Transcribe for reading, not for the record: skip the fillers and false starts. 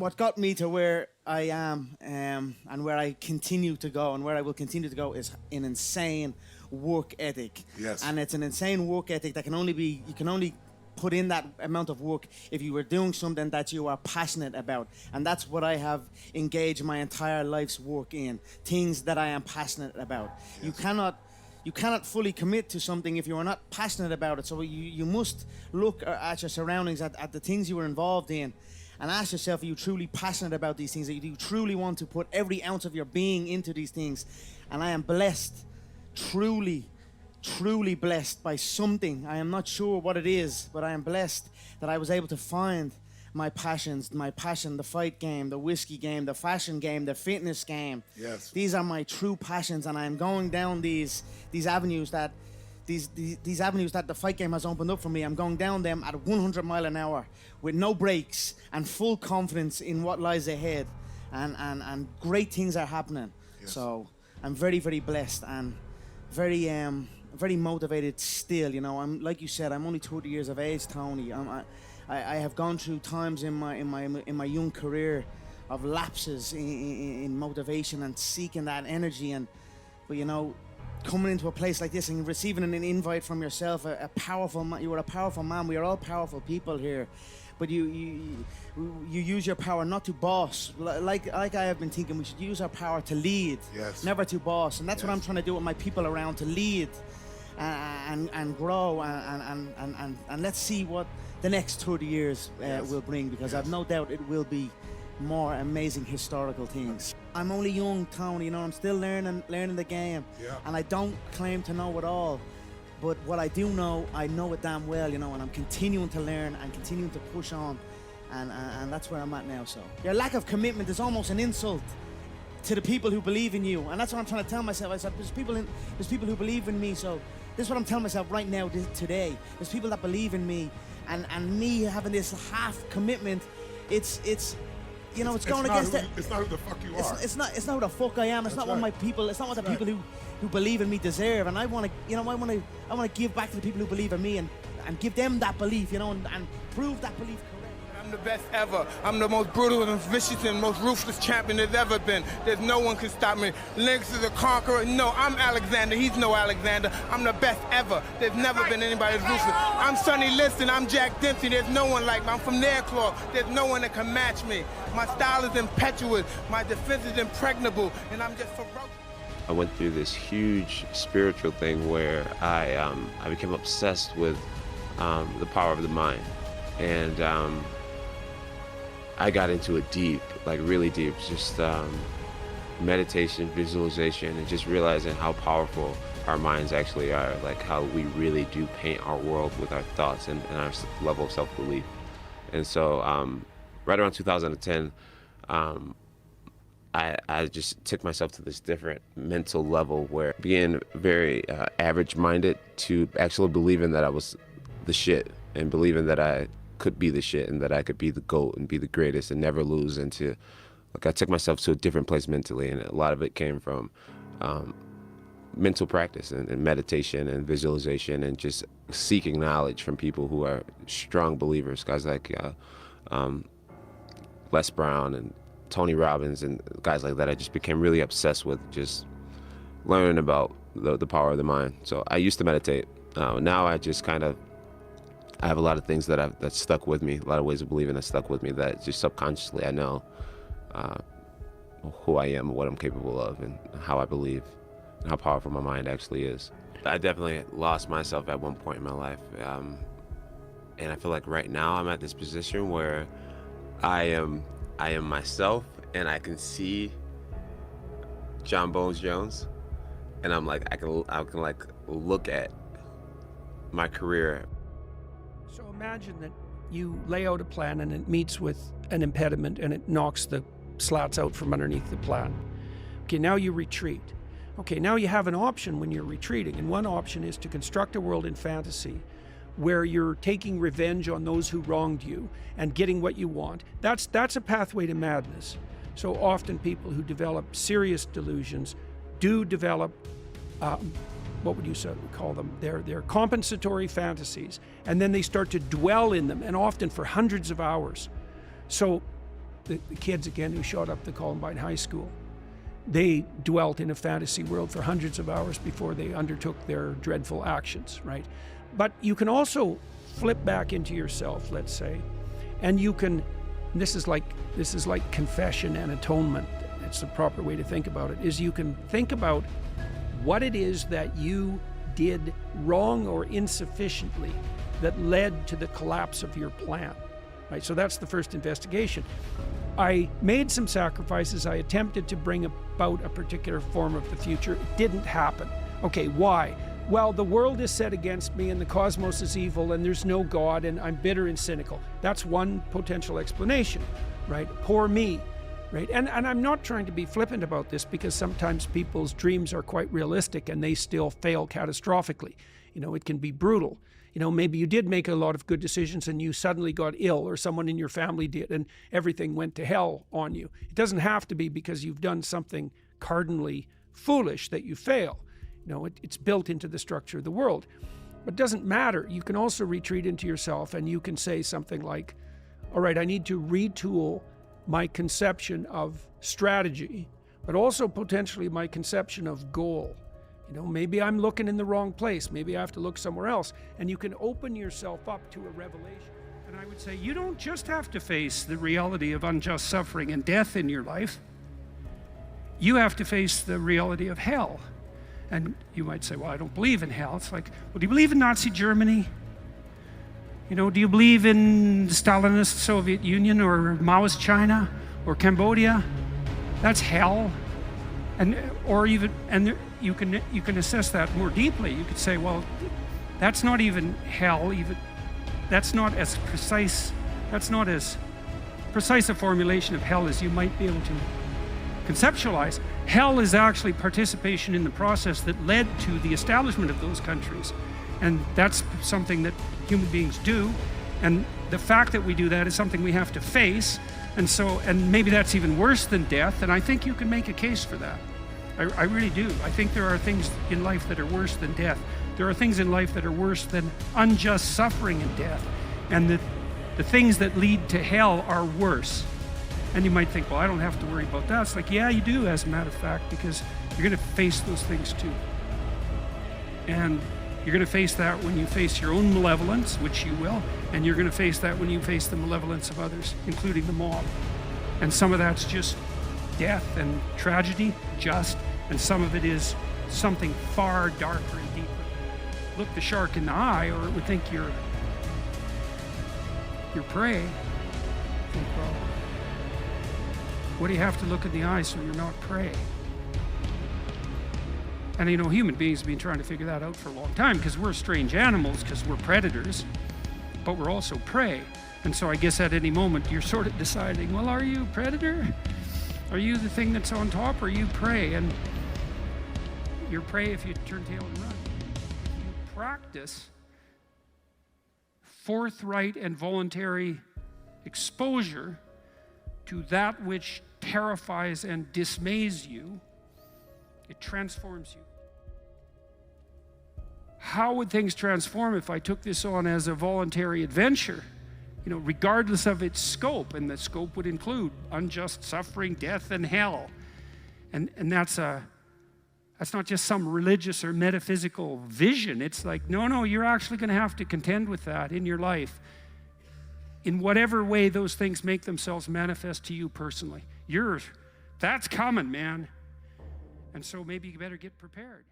what got me to where I am, and where I continue to go and where I will continue to go, is an insane work ethic. Yes. And it's an insane work ethic that you can only put in that amount of work if you were doing something that you are passionate about. And that's what I have engaged my entire life's work in, things that I am passionate about. Yes. You cannot fully commit to something if you are not passionate about it. So you must look at your surroundings, at the things you were involved in, and ask yourself, are you truly passionate about these things? Do you truly want to put every ounce of your being into these things? And I am blessed, truly blessed by something. I am not sure what it is, but I am blessed that I was able to find my passion, the fight game, the whiskey game, the fashion game, the fitness game. Yes. These are my true passions, and I am going down these avenues that these avenues that the fight game has opened up for me. I'm going down them at 100 mile an hour with no brakes and full confidence in what lies ahead, and great things are happening. Yes. So I'm very, very blessed and very motivated still. You know, I'm, like you said, I'm only 30 years of age, Tony. I have gone through times in my young career of lapses in motivation and seeking that energy, but you know, coming into a place like this and receiving an invite from yourself, a powerful man. You are a powerful man. We are all powerful people here, but you use your power not to boss. Like I have been thinking, we should use our power to lead, yes, never to boss. And that's what I'm trying to do with my people around, to lead and grow, and let's see what the next 30 years will bring, because I've no doubt it will be more amazing historical things. I'm only young, Tony, you know, I'm still learning the game, and I don't claim to know it all, but what I do know, I know it damn well, you know, and I'm continuing to learn and continuing to push on, and that's where I'm at now. So your lack of commitment is almost an insult to the people who believe in you, and that's what I'm trying to tell myself. I said, there's people who believe in me, so this is what I'm telling myself right now, today. There's people that believe in me, and me having this half commitment, it's you know, it's going against it. It's not who the fuck you are. It's not who the fuck I am. It's not what my people. It's not what the people who believe in me deserve. And I want to, you know, I want to give back to the people who believe in me and give them that belief, you know, and prove that belief correct. I'm the best ever. I'm the most brutal and vicious and most ruthless champion there's ever been. There's no one can stop me. Lynx is a conqueror. No, I'm Alexander. He's no Alexander. I'm the best ever. There's never been anybody as ruthless. I'm Sonny Liston. I'm Jack Dempsey. There's no one like me. I'm from Nairclaw. There's no one that can match me. My style is impetuous. My defense is impregnable. And I'm just ferocious. I went through this huge spiritual thing where I became obsessed with the power of the mind. And I got into it deep, like really deep, just meditation, visualization, and just realizing how powerful our minds actually are, like how we really do paint our world with our thoughts and our level of self-belief. And so right around 2010, I just took myself to this different mental level where being very average-minded to actually believing that I was the shit and believing that I could be the shit and that I could be the GOAT and be the greatest and never lose. And to, like, I took myself to a different place mentally, and a lot of it came from mental practice and meditation and visualization and just seeking knowledge from people who are strong believers, guys like Les Brown and Tony Robbins and guys like that. I just became really obsessed with just learning about the power of the mind. So I used to meditate. Now I just kind of, I have a lot of things that stuck with me, a lot of ways of believing that stuck with me that just subconsciously I know who I am and what I'm capable of and how I believe and how powerful my mind actually is. I definitely lost myself at one point in my life. And I feel like right now I'm at this position where I am myself, and I can see John Bones Jones, and I'm like, I can like look at my career. So imagine that you lay out a plan and it meets with an impediment and it knocks the slats out from underneath the plan. Okay, now you retreat. Okay, now you have an option when you're retreating, and one option is to construct a world in fantasy where you're taking revenge on those who wronged you and getting what you want. That's a pathway to madness. So often people who develop serious delusions do develop what would you call them? They're compensatory fantasies, and then they start to dwell in them, and often for hundreds of hours. So the kids, again, who showed up at the Columbine High School, they dwelt in a fantasy world for hundreds of hours before they undertook their dreadful actions, right? But you can also flip back into yourself, let's say, and you can, this is like confession and atonement. It's the proper way to think about it, is you can think about what it is that you did wrong or insufficiently that led to the collapse of your plan, right? So that's the first investigation. I made some sacrifices. I attempted to bring about a particular form of the future. It didn't happen. Okay, why? Well, the world is set against me and the cosmos is evil and there's no God and I'm bitter and cynical. That's one potential explanation, right? Poor me, right? And I'm not trying to be flippant about this, because sometimes people's dreams are quite realistic and they still fail catastrophically. You know, it can be brutal. You know, maybe you did make a lot of good decisions and you suddenly got ill, or someone in your family did, and everything went to hell on you. It doesn't have to be because you've done something cardinally foolish that you fail. You know, it's built into the structure of the world. But it doesn't matter. You can also retreat into yourself and you can say something like, all right, I need to retool my conception of strategy, but also potentially my conception of goal. You know, maybe I'm looking in the wrong place. Maybe I have to look somewhere else. And you can open yourself up to a revelation. And I would say you don't just have to face the reality of unjust suffering and death in your life. You have to face the reality of hell. And you might say, well, I don't believe in hell. It's like, well, do you believe in Nazi Germany? You know, do you believe in the Stalinist Soviet Union or Maoist China or Cambodia? That's hell. And you can assess that more deeply. You could say, well, that's not even hell. That's not as precise a formulation of hell as you might be able to conceptualize. Hell is actually participation in the process that led to the establishment of those countries. And that's something that human beings do. And the fact that we do that is something we have to face. And maybe that's even worse than death. And I think you can make a case for that. I really do. I think there are things in life that are worse than death. There are things in life that are worse than unjust suffering and death. And the things that lead to hell are worse. And you might think, well, I don't have to worry about that. It's like, yeah, you do, as a matter of fact, because you're going to face those things too. And you're going to face that when you face your own malevolence, which you will, and you're going to face that when you face the malevolence of others, including the mob. And some of that's just death and tragedy, and some of it is something far darker and deeper. Look the shark in the eye, or it would think you're prey. Think, well, what do you have to look in the eye so you're not prey? And you know, human beings have been trying to figure that out for a long time, because we're strange animals, because we're predators, but we're also prey. And so I guess at any moment you're sort of deciding, well, are you a predator? Are you the thing that's on top, or are you prey? And you're prey if you turn tail and run. You practice forthright and voluntary exposure to that which terrifies and dismays you. It transforms you. How would things transform if I took this on as a voluntary adventure? You know, regardless of its scope, and the scope would include unjust suffering, death, and hell. And that's not just some religious or metaphysical vision. It's like, no, you're actually going to have to contend with that in your life, in whatever way those things make themselves manifest to you personally. That's coming, man. And so maybe you better get prepared.